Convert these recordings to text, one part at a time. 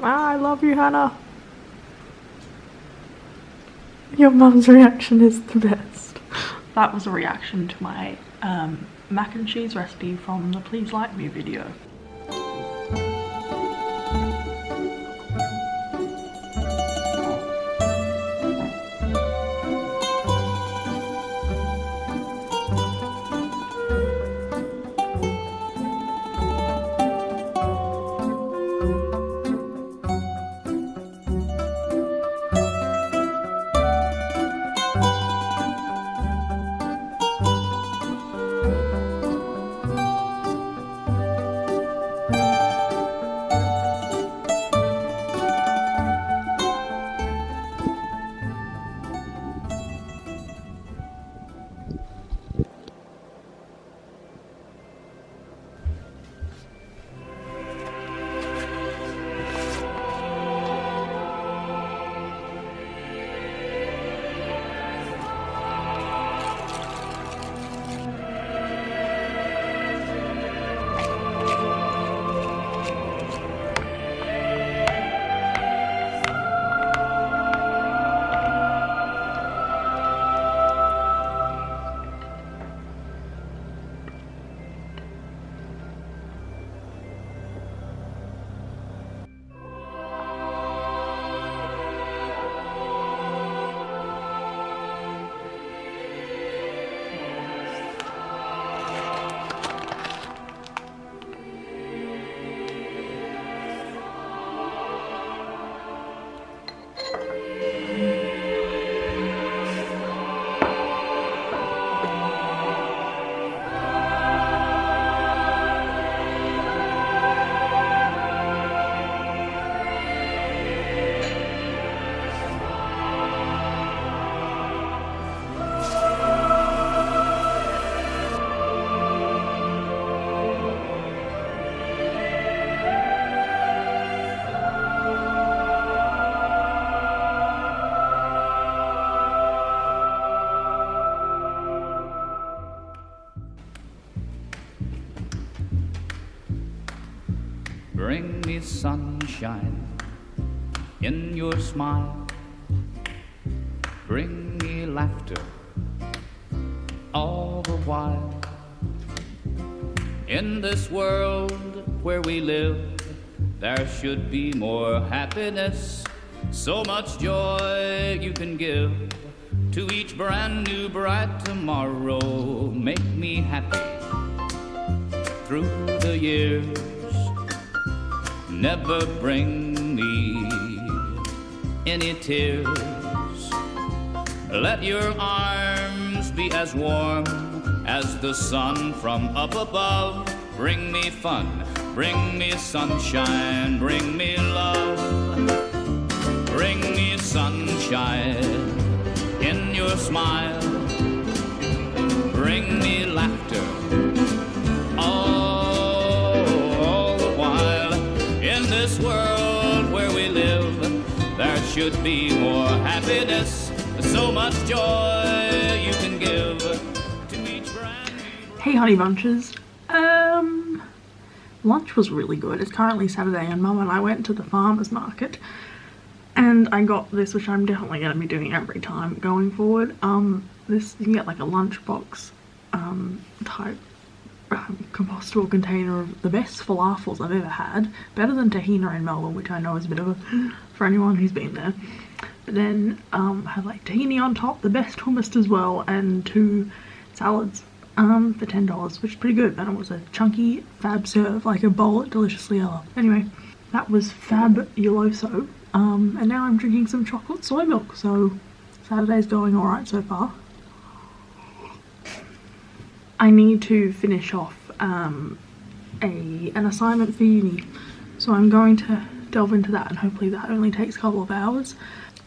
Ah, I love you, Hannah. Your mum's reaction is the best. That was a reaction to my mac and cheese recipe from the Please Like Me video. Bring me sunshine in your smile. Bring me laughter all the while. In this world where we live, there should be more happiness. So much joy you can give to each brand new bright tomorrow. Make me happy through the years. Never bring me any tears. Let your arms be as warm as the sun from up above. Bring me fun, bring me sunshine, bring me love. Bring me sunshine in your smile. Bring me laughter all the while. In this world where we live, there should be more happiness. So much joy you can give to each brand new... Hey honey bunches. Lunch was really good. It's currently Saturday and Mum and I went to the farmer's market and I got this, which I'm definitely going to be doing every time going forward. This, you can get like a lunchbox type compostable container of the best falafels I've ever had. Better than Tahina in Melbourne, which I know is a bit of a for anyone who's been there. But then had like tahini on top, the best hummus as well, and 2 salads for $10, which is pretty good. And it was a chunky fab serve, like a bowl at Deliciously Ella. Anyway, that was fabuloso. And now I'm drinking some chocolate soy milk, so Saturday's going alright so far. I need to finish off an assignment for uni, so I'm going to delve into that, and hopefully that only takes a couple of hours.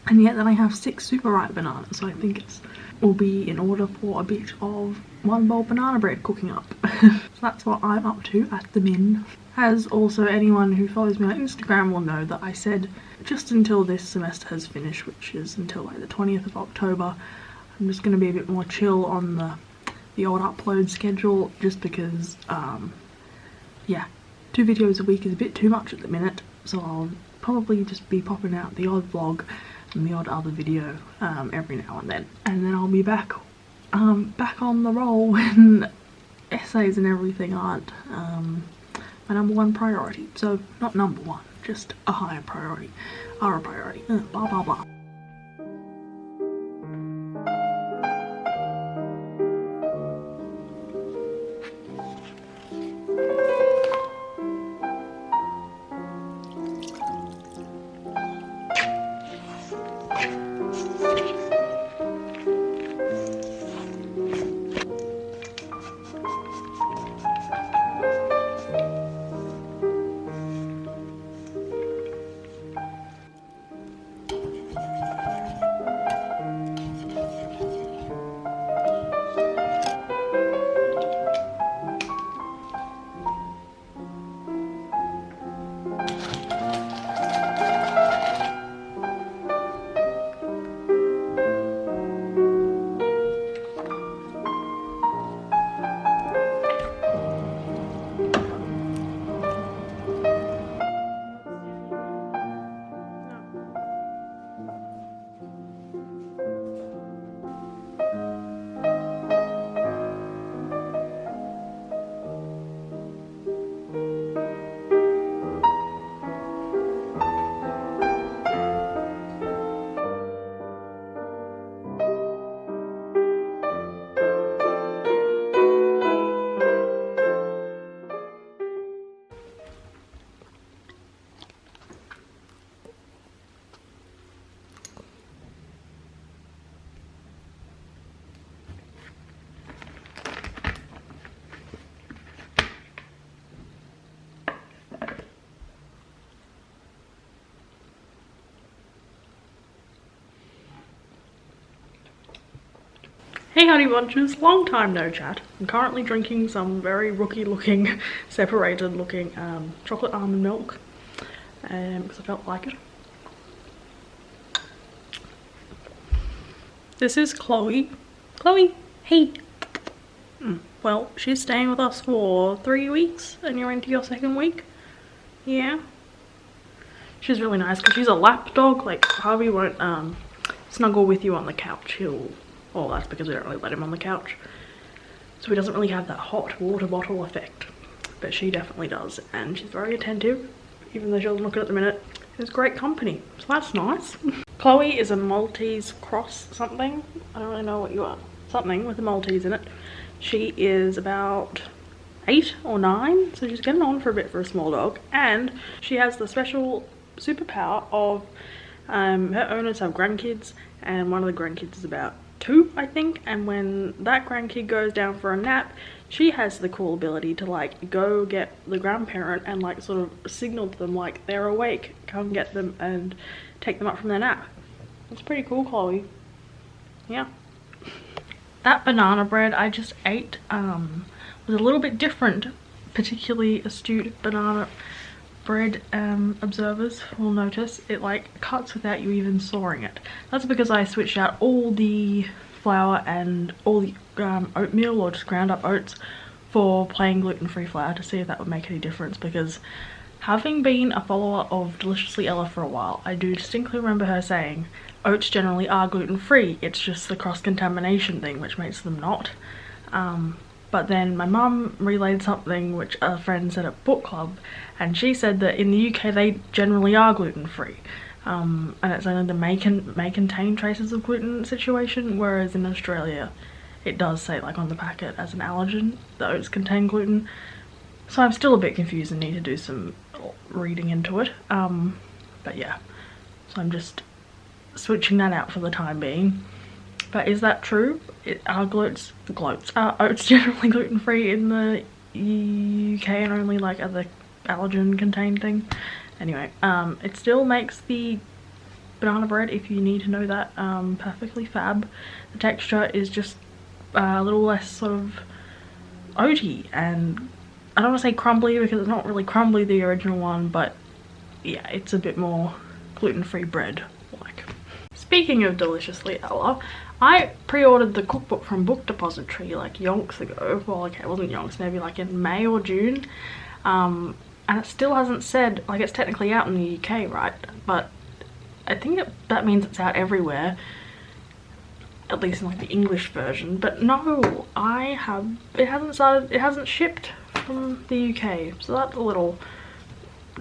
And yet then I have 6 super ripe bananas, so I think it will be in order for a bit of 1 bowl banana bread cooking up. So that's what I'm up to at the min. As also anyone who follows me on Instagram will know that I said just until this semester has finished, which is until like the 20th of October, I'm just going to be a bit more chill on the old upload schedule, just because yeah, 2 videos a week is a bit too much at the minute, so I'll probably just be popping out the odd vlog and the odd other video every now and then I'll be back on the roll when essays and everything aren't my number one priority. So not number one, just a higher priority, are a priority, blah blah blah. Hey honey bunches, long time no chat. I'm currently drinking some very rookie looking, separated looking chocolate almond milk because I felt like it. This is Chloe. Chloe, hey. Well, she's staying with us for 3 weeks and you're into your 2nd week. Yeah. She's really nice because she's a lap dog. Like Harvey won't snuggle with you on the couch. Well, that's because we don't really let him on the couch. So he doesn't really have that hot water bottle effect. But she definitely does. And she's very attentive, even though she doesn't look at it at the minute. It's great company, so that's nice. Chloe is a Maltese cross something. I don't really know what you are. Something with a Maltese in it. She is about 8 or 9, so she's getting on for a bit for a small dog. And she has the special superpower of her owners have grandkids, and one of the grandkids is about 2, I think, and when that grandkid goes down for a nap, she has the cool ability to like go get the grandparent and like sort of signal to them like they're awake, come get them and take them up from their nap. It's pretty cool, Chloe. Yeah. That banana bread I just ate was a little bit different. Particularly astute banana bread observers will notice it like cuts without you even sawing it. That's because I switched out all the flour and all the oatmeal or just ground up oats for plain gluten-free flour to see if that would make any difference, because having been a follower of Deliciously Ella for a while, I do distinctly remember her saying oats generally are gluten-free, it's just the cross-contamination thing which makes them not. But then my mum relayed something which a friend said at book club, and she said that in the UK they generally are gluten-free. And it's only the may contain traces of gluten situation, whereas in Australia it does say like on the packet as an allergen the oats contain gluten. So I'm still a bit confused and need to do some reading into it. But yeah, so I'm just switching that out for the time being. But is that true? Are oats generally gluten-free in the UK and only like other allergen contained thing? Anyway, it still makes the banana bread, if you need to know that, perfectly fab. The texture is just a little less sort of oaty, and I don't want to say crumbly because it's not really crumbly, the original one, but yeah, it's a bit more gluten-free bread like. Speaking of Deliciously Ella, I pre-ordered the cookbook from Book Depository like yonks ago. Well, okay, it wasn't yonks, maybe like in May or June. And and it still hasn't said, like, it's technically out in the UK, right? But I think that means it's out everywhere, at least in like the English version. But no, it hasn't shipped from the UK, so that's a little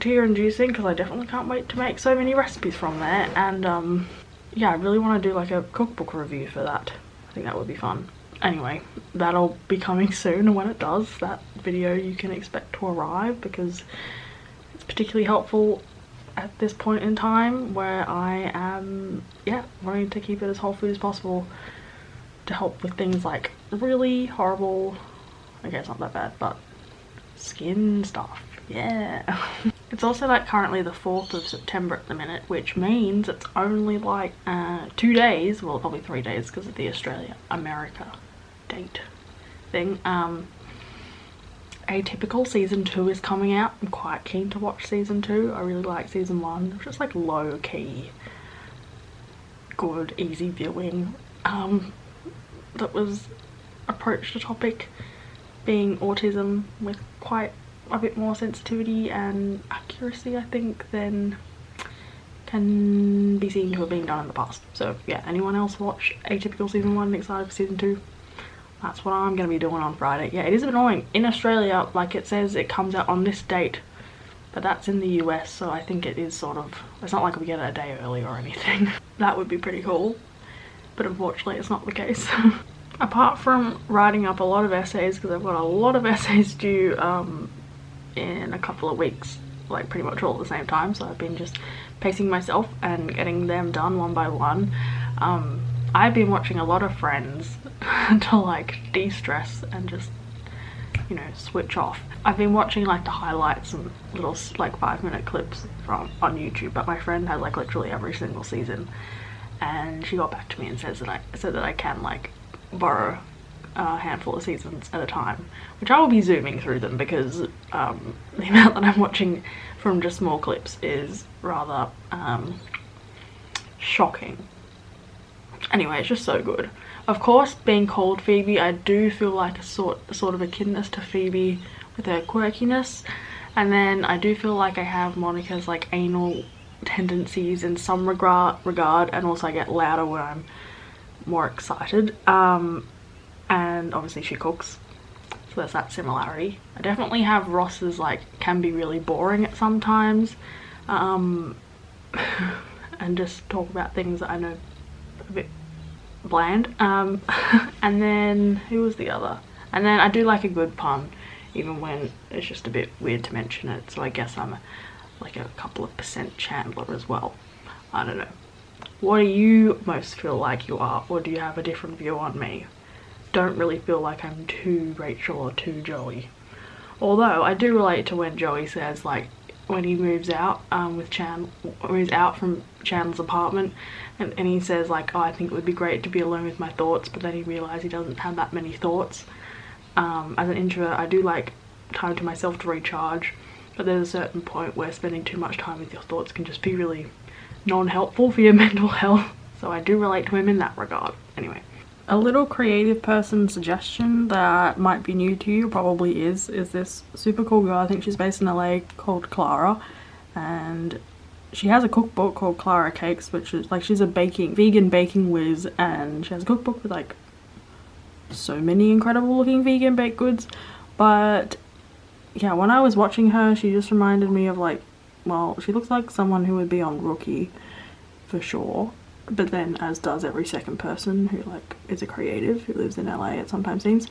tear inducing, because I definitely can't wait to make so many recipes from there. And yeah, I really want to do like a cookbook review for that. I think that would be fun. Anyway, that'll be coming soon, and when it does, that video you can expect to arrive, because it's particularly helpful at this point in time where I am, yeah, wanting to keep it as whole food as possible to help with things like really horrible, okay, it's not that bad, but skin stuff, yeah. It's also like currently the 4th of September at the minute, which means it's only like 2 days, well probably 3 days because of the Australia-America date thing. Atypical season 2 is coming out. I'm quite keen to watch season 2. I really like season 1. It was just like low-key, good, easy viewing. That was approached the topic being autism with quite a bit more sensitivity and accuracy, I think, than can be seen to have been done in the past. So yeah, anyone else watch Atypical season 1 and excited for season 2? That's what I'm going to be doing on Friday. Yeah, it is annoying. In Australia, like, it says it comes out on this date, but that's in the US, so I think it is sort of, it's not like we get it a day early or anything. That would be pretty cool, but unfortunately it's not the case. Apart from writing up a lot of essays, because I've got a lot of essays due in a couple of weeks, like pretty much all at the same time, so I've been just pacing myself and getting them done one by one. I've been watching a lot of Friends to like de-stress and just, you know, switch off. I've been watching like the highlights and little like 5-minute clips from on YouTube, but my friend has like literally every single season, and she got back to me and said that I can like borrow a handful of seasons at a time, which I will be zooming through them, because the amount that I'm watching from just small clips is rather shocking. Anyway, it's just so good. Of course, being called Phoebe, I do feel like a sort of akinness to Phoebe with her quirkiness, and then I do feel like I have Monica's like anal tendencies in some regard, and also I get louder when I'm more excited. And obviously she cooks, so there's that similarity. I definitely have Ross's like can be really boring at some times, and just talk about things that I know a bit bland. And then who was the other? And then I do like a good pun, even when it's just a bit weird to mention it, so I guess I'm like a couple of % Chandler as well. I don't know. What do you most feel like you are, or do you have a different view on me? Don't really feel like I'm too Rachel or too Joey. Although I do relate to when Joey says, like, when he moves out moves out from Chandler's apartment, and he says like, oh, I think it would be great to be alone with my thoughts, but then he realizes he doesn't have that many thoughts. As an introvert, I do like time to myself to recharge, but there's a certain point where spending too much time with your thoughts can just be really non-helpful for your mental health. So I do relate to him in that regard. Anyway, a little creative person suggestion that might be new to you, probably is this super cool girl, I think she's based in LA, called Clara, and she has a cookbook called Clara Cakes, which is like, she's a vegan baking whiz, and she has a cookbook with like so many incredible looking vegan baked goods. But yeah, when I was watching her, she just reminded me of like, well, she looks like someone who would be on Rookie for sure, but then as does every second person who like is a creative who lives in LA, it sometimes seems.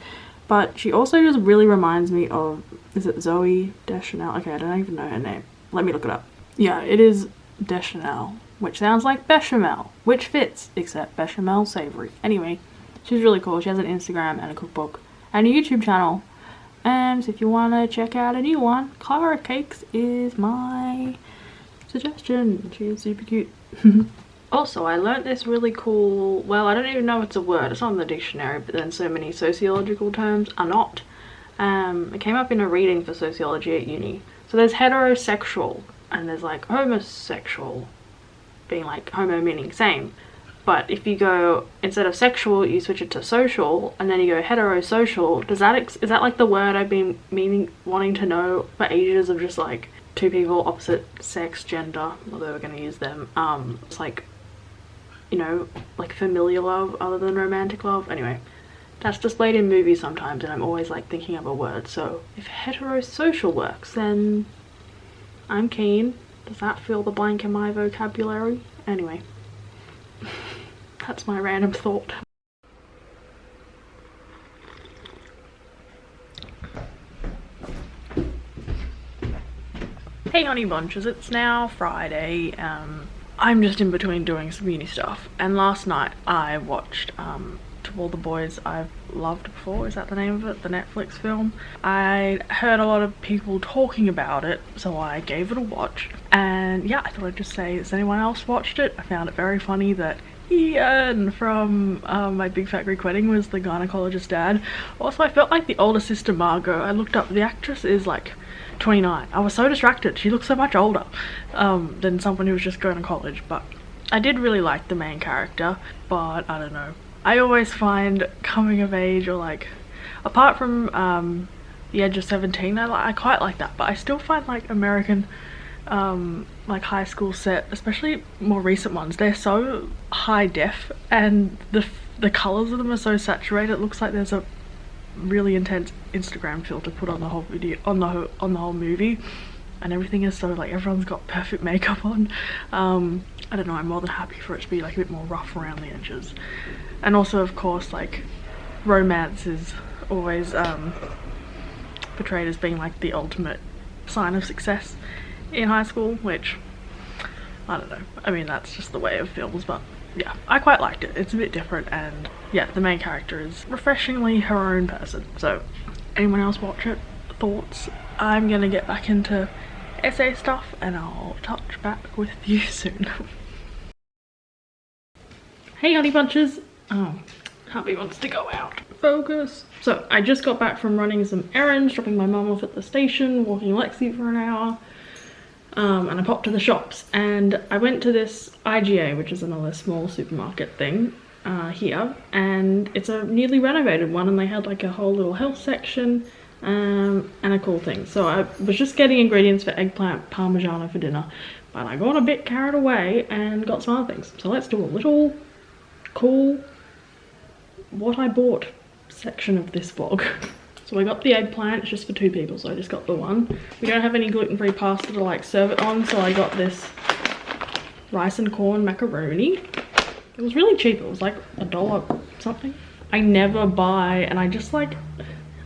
But she also just really reminds me of, is it Zoe Deschanel? Okay, I don't even know her name. Let me look it up. Yeah, it is Deschanel, which sounds like bechamel, which fits, except bechamel savory. Anyway, she's really cool. She has an Instagram and a cookbook and a YouTube channel. And so if you want to check out a new one, Clara Cakes is my suggestion. She is super cute. Also, I learnt this really cool, well, I don't even know if it's a word, it's not in the dictionary, but then so many sociological terms are not. It came up in a reading for sociology at uni. So there's heterosexual, and there's like homosexual, being like homo meaning same. But if you go, instead of sexual, you switch it to social, and then you go heterosocial, is that like the word I've been wanting to know for ages, of just like two people opposite sex, gender, although we're gonna use them. It's like, you know, like familial love other than romantic love. Anyway, that's displayed in movies sometimes, and I'm always like thinking of a word. So if heterosocial works, then I'm keen. Does that fill the blank in my vocabulary? Anyway, that's my random thought. Hey honey bunches, it's now Friday. I'm just in between doing some uni stuff, and last night I watched To All the Boys I've Loved Before, is that the name of it? The Netflix film. I heard a lot of people talking about it, so I gave it a watch, and yeah, I thought I'd just say, has anyone else watched it? I found it very funny that Ian from My Big Fat Greek Wedding was the gynecologist dad. Also, I felt like the older sister Margot, I looked up, the actress is like 29. I was so distracted. She looks so much older than someone who was just going to college. But I did really like the main character, but I don't know. I always find coming of age, or like, apart from The Edge of 17, I quite like that, but I still find like American like high school set, especially more recent ones, they're so high def, and the colors of them are so saturated. It looks like there's a really intense Instagram filter put on the whole video, on the whole movie, and everything is so like, everyone's got perfect makeup on. I don't know, I'm more than happy for it to be like a bit more rough around the edges. And also, of course, like, romance is always portrayed as being like the ultimate sign of success in high school, which I don't know, I mean, that's just the way of films. But yeah, I quite liked it. It's a bit different, and yeah, the main character is refreshingly her own person. So anyone else watch it? Thoughts? I'm gonna get back into essay stuff, and I'll touch back with you soon. Hey honey bunches. Oh, hubby wants to go out. Focus. So I just got back from running some errands, dropping my mum off at the station, walking Lexi for an hour. And I popped to the shops, and I went to this IGA, which is another small supermarket thing here, and it's a newly renovated one, and they had like a whole little health section and a cool thing. So I was just getting ingredients for eggplant parmigiano for dinner, but I got a bit carried away and got some other things. So let's do a little cool what I bought section of this vlog. So I got the eggplant, it's just for two people, so I just got the one. We don't have any gluten-free pasta to like serve it on, so I got this rice and corn macaroni. It was really cheap, it was like $1 something. I never buy, and I just like,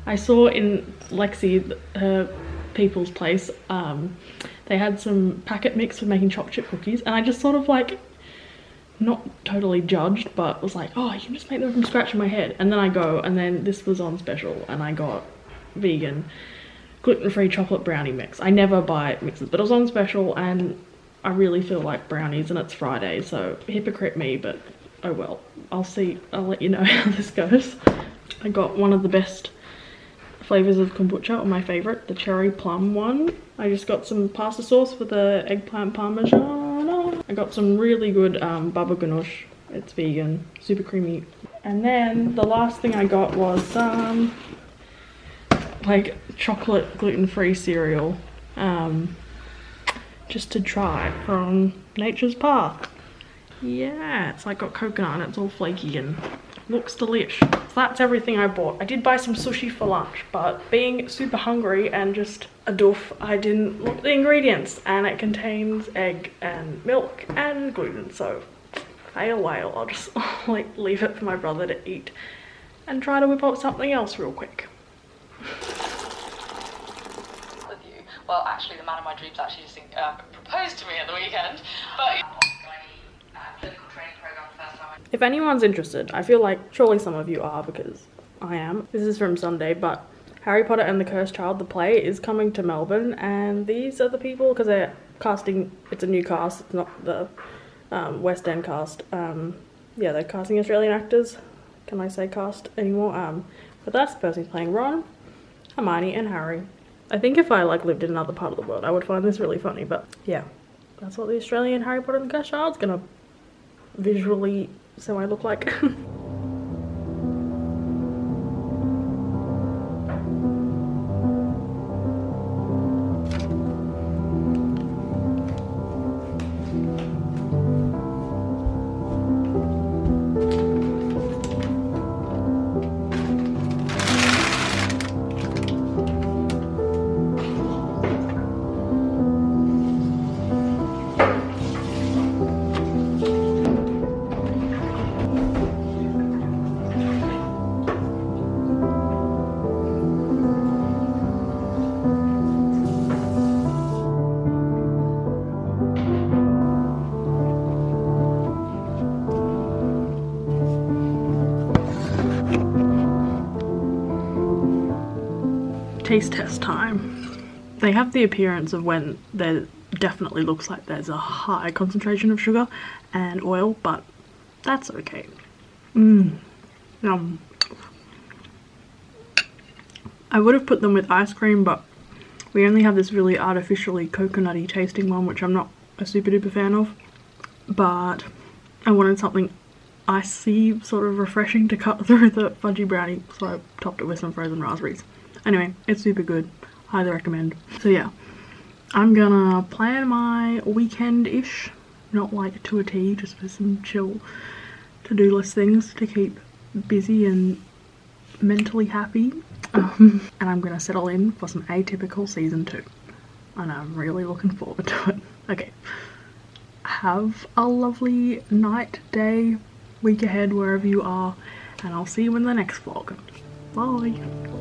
I saw in Lexi, her people's place, they had some packet mix for making chocolate chip cookies, and I just sort of like, not totally judged, but was like, oh, you can just make them from scratch in my head. And then I go, and then this was on special, and I got vegan gluten-free chocolate brownie mix. I never buy mixes, but it was on special, and I really feel like brownies, and it's Friday, so hypocrite me, but oh well. I'll let you know how this goes. I got one of the best flavors of kombucha, or my favorite, the cherry plum one. I just got some pasta sauce for the eggplant parmesan. I got some really good baba ganoush. It's vegan, super creamy. And then the last thing I got was some like chocolate gluten-free cereal, just to try, from Nature's Path. Yeah, it's like got coconut and it's all flaky and looks delish. So that's everything I bought. I did buy some sushi for lunch, but being super hungry and just a doof, I didn't look at the ingredients, and it contains egg and milk and gluten, so fail whale. I'll just like leave it for my brother to eat and try to whip up something else real quick. With you. Well, actually the man of my dreams actually just proposed to me at the weekend, but if anyone's interested, I feel like surely some of you are, because I am. This is from Sunday, but Harry Potter and the Cursed Child, the play, is coming to Melbourne, and these are the people, because they're casting, it's a new cast, it's not the West End cast. Yeah, they're casting Australian actors. Can I say cast anymore? But that's the person who's playing Ron, Hermione, and Harry. I think if I like lived in another part of the world, I would find this really funny, but yeah. That's what the Australian Harry Potter and the Cursed Child's gonna visually so I look like. Taste test time. They have the appearance of when there definitely looks like there's a high concentration of sugar and oil, but that's okay. Yum. I would have put them with ice cream, but we only have this really artificially coconutty tasting one, which I'm not a super duper fan of, but I wanted something icy, sort of refreshing to cut through the fudgy brownie, so I topped it with some frozen raspberries. Anyway, it's super good. Highly recommend. So yeah, I'm gonna plan my weekend-ish, not like to a T, just with some chill to-do list things to keep busy and mentally happy. And I'm gonna settle in for some Atypical season 2. And I'm really looking forward to it. Okay. Have a lovely night, day, week ahead, wherever you are, and I'll see you in the next vlog. Bye!